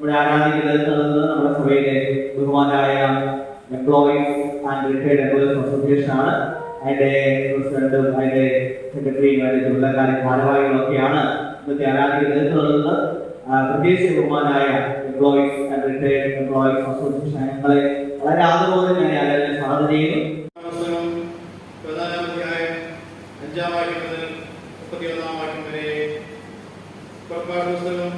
നമ്മുടെ ആരാധിക്കുന്നത് നമ്മുടെ സഭയിലെ ബഹുമാനായ employees and retired employees association ആണ്. അതിന്റെ പ്രസിഡന്റും അതിന്റെ സെക്രട്ടറിയും അതിന്റെ ചുമതലക്കാരും ഭാരവാഹികളൊക്കെയാണ് ഇന്നത്തെ ആരാധിക്കുന്നത്. പ്രത്യേകിച്ച് ബഹുമാനായ employees and retired employees association ഞങ്ങളെ വളരെ ആദരവോടെ ഞാൻ ആരാധന സ്വാഗതം ചെയ്യുന്നു. 5-ാം വാക്യം മുതൽ 31-ാം വാക്യം വരെ പുറപ്പാട് പുസ്തകം